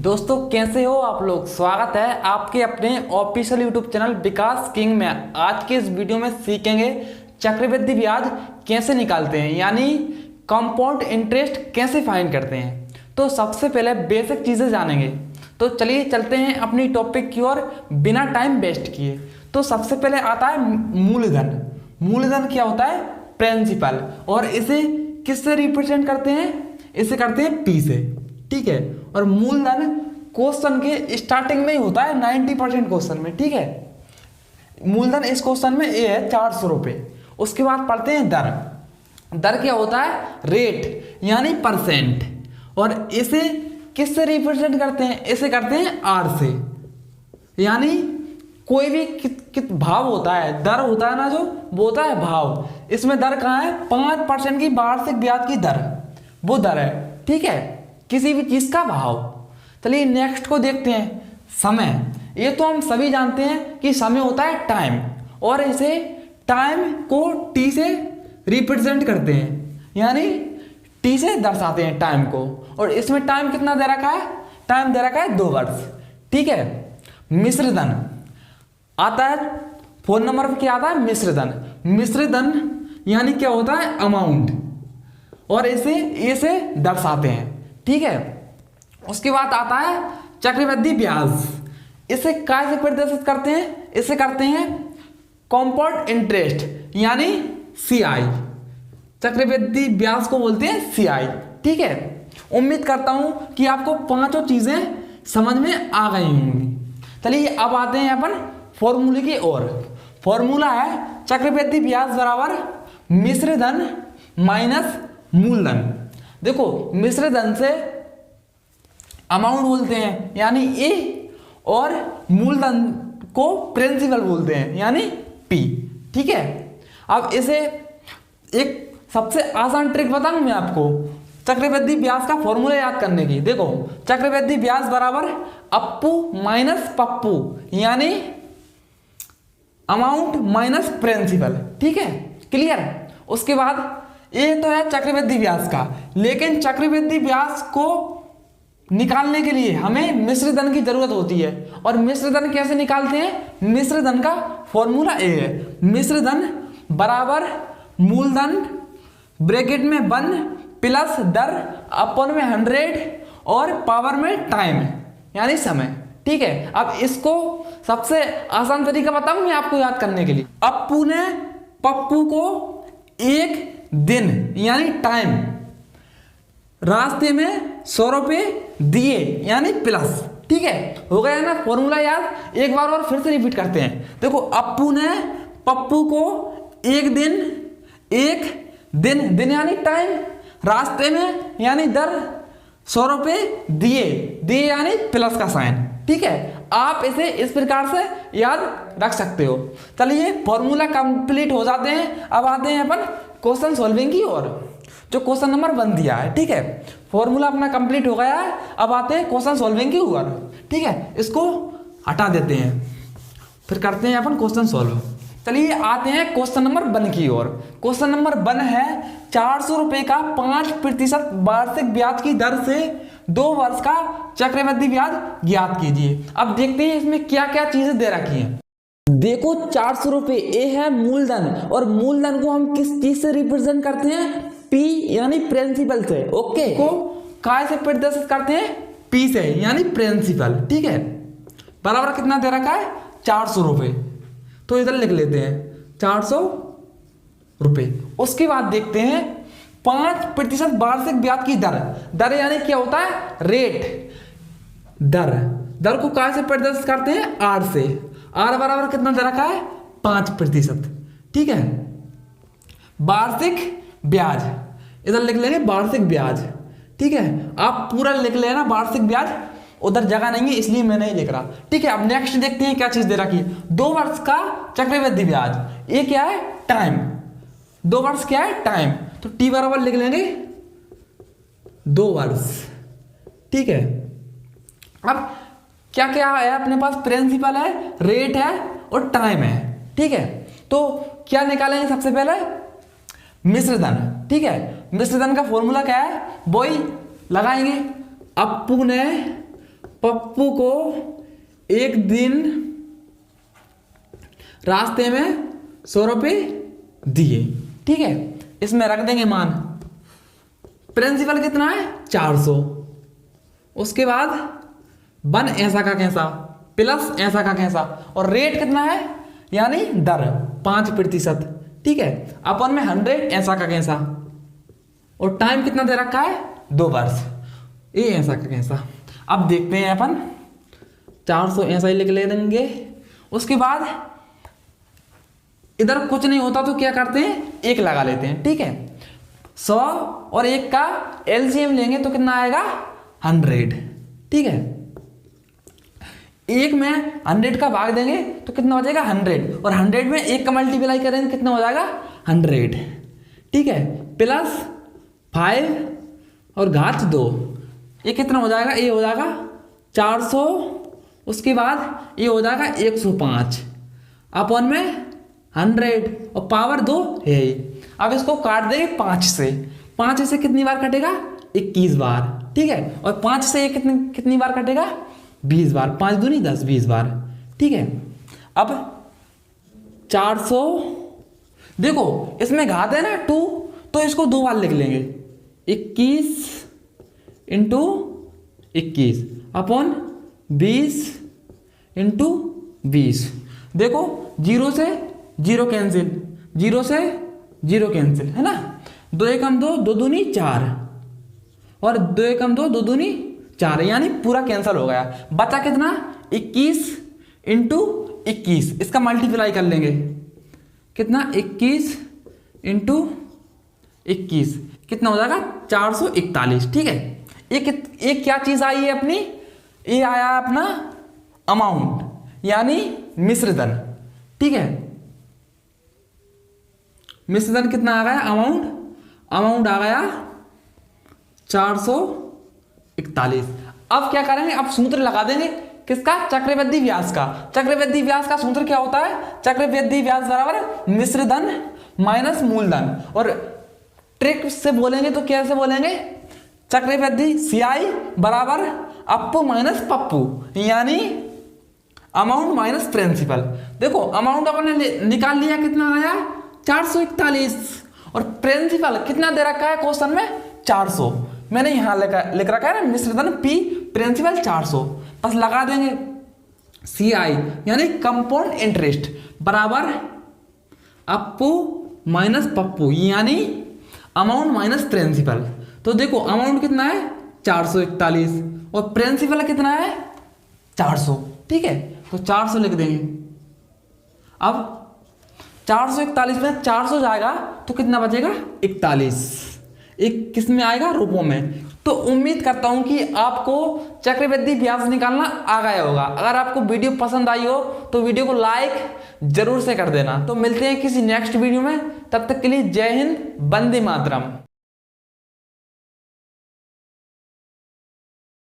दोस्तों कैसे हो आप लोग। स्वागत है आपके अपने ऑफिशियल यूट्यूब चैनल विकास किंग में। आज के इस वीडियो में सीखेंगे चक्रवृद्धि ब्याज कैसे निकालते हैं, यानी कंपाउंड इंटरेस्ट कैसे फाइंड करते हैं। तो सबसे पहले बेसिक चीज़ें जानेंगे। तो चलिए चलते हैं अपनी टॉपिक की ओर बिना टाइम वेस्ट किए। तो सबसे पहले आता है मूलधन। मूलधन क्या होता है? प्रिंसिपल। और इसे किससे रिप्रेजेंट करते हैं? इसे करते हैं पी से, ठीक है। और मूलधन क्वेश्चन के स्टार्टिंग में ही होता है 90% क्वेश्चन में, ठीक है। मूलधन इस क्वेश्चन में ये है 400 रुपये। उसके बाद पढ़ते हैं दर। दर क्या होता है? रेट यानी परसेंट। और इसे किससे रिप्रेजेंट करते हैं? इसे करते हैं आर से, यानी कोई भी कित भाव होता है, दर होता है ना जो, वो होता है भाव। इसमें दर कहाँ है? 5% की वार्षिक ब्याज की दर, वो दर है, ठीक है, किसी भी चीज का भाव। चलिए नेक्स्ट को देखते हैं, समय। ये तो हम सभी जानते हैं कि समय होता है टाइम, और इसे टाइम को टी से रिप्रेजेंट करते हैं, यानी टी से दर्शाते हैं टाइम को। और इसमें टाइम कितना दे रखा है? टाइम दे रखा है 2 वर्ष, ठीक है। मिश्रधन आता है 4 नंबर पर, क्या आता है? मिश्रधन। मिश्रधन यानी क्या होता है? अमाउंट, और इसे दर्शाते हैं, ठीक है। उसके बाद आता है चक्रवृद्धि ब्याज। इसे काय से प्रदर्शित करते हैं? इसे करते हैं कंपाउंड इंटरेस्ट, यानी सीआई। चक्रवृद्धि ब्याज को बोलते हैं सीआई, ठीक है। उम्मीद करता हूं कि आपको पांचों चीजें समझ में आ गई होंगी। चलिए अब आते हैं अपन फॉर्मूले की ओर। फॉर्मूला है चक्रवृद्धि ब्याज बराबर मिश्रधन माइनस मूलधन। देखो मिश्रधन से अमाउंट बोलते हैं, यानी ए, और मूलधन को प्रिंसिपल बोलते हैं, यानी पी, ठीक है। अब इसे एक सबसे आसान ट्रिक बताऊं मैं आपको चक्रवृद्धि ब्याज का फॉर्मूला याद करने की। देखो चक्रवृद्धि ब्याज बराबर अप्पू माइनस पप्पू, यानी अमाउंट माइनस प्रिंसिपल, ठीक है, क्लियर। उसके बाद ये तो है चक्रवृद्धि ब्याज का, लेकिन चक्रवृद्धि ब्याज को निकालने के लिए हमें मिश्रधन की जरूरत होती है। और मिश्रधन कैसे निकालते हैं? मिश्रधन का फॉर्मूला ए है, मिश्रधन बराबर मूलधन ब्रैकेट में 1 प्लस दर अपन में 100 और पावर में टाइम, यानी समय, ठीक है। अब इसको सबसे आसान तरीका बताऊं मैं आपको याद करने के लिए। अप्पू ने पप्पू को 1 दिन यानी टाइम रास्ते में 100 रुपये दिए, यानी प्लस, ठीक है। हो गया ना फॉर्मूला याद? एक बार और फिर से रिपीट करते हैं। देखो अप्पू ने पप्पू को 1 दिन यानी टाइम, रास्ते में यानी दर 100 रुपये दिए यानी प्लस का साइन, ठीक है। आप इसे इस प्रकार से याद रख सकते हो। चलिए फॉर्मूला कंप्लीट हो जाते हैं। अब आते हैं अपन क्वेश्चन सॉल्विंग की ओर, जो क्वेश्चन नंबर 1 दिया है, ठीक है। फॉर्मूला अपना कंप्लीट हो गया है। अब आते हैं क्वेश्चन सॉल्विंग की ओर, ठीक है। इसको हटा देते हैं, फिर करते हैं अपन क्वेश्चन सॉल्व। चलिए आते हैं क्वेश्चन नंबर 1 की ओर। क्वेश्चन नंबर 1 है 400 रुपये का 5% वार्षिक ब्याज की दर से 2 वर्ष का चक्रवृद्धि ब्याज ज्ञात कीजिए। अब देखते हैं इसमें क्या क्या चीजें दे रखी हैं। देखो 400 रुपये ए है मूलधन, और मूलधन को हम किस चीज से रिप्रेजेंट करते हैं? पी, यानी प्रिंसिपल से, ओके। को काय से प्रदर्शित करते हैं? पी से, यानी प्रिंसिपल, ठीक है। बराबर कितना दे रखा है? 400 रुपये। तो इधर लिख लेते हैं 400 रुपये। उसके बाद देखते हैं 5% वार्षिक ब्याज की दर। दर यानी क्या होता है? रेट। दर को काय से प्रदर्शित करते हैं? आर से। आर बराबर कितना दे रखा है? 5%, ठीक है। वार्षिक ब्याज, इधर लिख लेंगे वार्षिक ब्याज, ठीक है। आप पूरा लिख लेना वार्षिक ब्याज, उधर जगह नहीं है इसलिए मैं नहीं लिख रहा, ठीक है। अब नेक्स्ट देखते हैं क्या चीज दे रखी है। 2 वर्ष का चक्रवृद्धि ब्याज, ये क्या है? टाइम। 2 वर्ष क्या है? टाइम। तो टी बराबर लिख लेंगे 2 वर्ष, ठीक है। अब क्या क्या है अपने पास? प्रिंसिपल है, रेट है और टाइम है, ठीक है। तो क्या निकालेंगे सबसे पहले? मिश्रधन, ठीक है। मिश्रधन का फॉर्मूला क्या है? वही लगाएंगे। अप्पू ने पप्पू को एक दिन रास्ते में 100 रुपये दिए। ठीक है, इसमें रख देंगे मान। प्रिंसिपल कितना है 400। उसके बाद 1 ऐसा का कैसा प्लस ऐसा का कैसा, और रेट कितना है यानी दर 5%। ठीक है, अपन में 100 ऐसा का कैसा, और टाइम कितना दे रखा है 2 वर्ष, ये ऐसा का कैसा। अब देखते हैं अपन 400 ऐसा ही लिख ले देंगे। उसके बाद इधर कुछ नहीं होता तो क्या करते हैं 1 लगा लेते हैं। ठीक है, 100 और 1 का एलसीएम लेंगे तो कितना आएगा 100। ठीक है, 1 में 100 का भाग देंगे तो कितना हो जाएगा 100, और 100 में 1 का मल्टीप्लाई करेंगे कितना हो जाएगा 100। ठीक है, प्लस 5 और घात 2, ये कितना हो जाएगा, ये हो जाएगा 400। उसके बाद ये हो जाएगा 105 अपन में 100, और पावर 2 है। अब इसको काट देंगे 5 से। 5 से कितनी बार कटेगा 21 बार। ठीक है, और 5 से ये कितनी बार कटेगा 20 बार। 5 दूनी 10, 20 बार। ठीक है, अब 400 देखो इसमें घात है ना 2, तो इसको 2 बार लिख लेंगे। 21 इंटू 21 अपॉन 20 इंटू 20। देखो 0 से 0 कैंसिल, 0 से 0 कैंसिल, है ना। 2 एकम 2, 2 दूनी 4, और 2 एकम 2, 2 दूनी 4, यानी पूरा कैंसिल हो गया। बचा कितना 21 इंटू 21, इसका मल्टीप्लाई कर लेंगे कितना 21 इंटू 21 कितना हो जाएगा 441। ठीक है, एक क्या चीज आई है अपनी, ये आया अपना अमाउंट यानी मिश्रधन। ठीक है, मिश्रधन कितना आ गया अमाउंट आ गया 441। अब क्या करेंगे, अब सूत्र लगा देंगे किसका, चक्रवृद्धि व्यास का। चक्रवृद्धि व्यास का सूत्र क्या होता है, चक्रवृद्धि व्यास बराबर मिश्रधन माइनस मूलधन। और ट्रिक से बोलेंगे तो कैसे बोलेंगे, चक्रवृद्धि सीआई बराबर अप्पू माइनस पप्पू, यानी अमाउंट माइनस प्रिंसिपल। देखो अमाउंट अपन ने निकाल लिया, कितना आया 441, और प्रिंसिपल कितना दे रखा है क्वेश्चन में 400। मैंने यहां लिख रखा है ना मिश्रधन पी प्रिंसिपल 400, बस लगा देंगे सीआई यानी कंपाउंड इंटरेस्ट बराबर अप्पू माइनस पप्पू, यानी अमाउंट माइनस प्रिंसिपल। तो देखो अमाउंट कितना है 441 और प्रिंसिपल कितना है 400। ठीक है, तो 400 लिख देंगे। अब 441 में 400 जाएगा तो कितना बचेगा 41, एक किस में आएगा रूपों में। तो उम्मीद करता हूं कि आपको चक्रवृद्धि ब्याज निकालना आ गया होगा। अगर आपको वीडियो पसंद आई हो तो वीडियो को लाइक जरूर से कर देना। तो मिलते हैं किसी नेक्स्ट वीडियो में, तब तक के लिए जय हिंद, वंदे मातरम।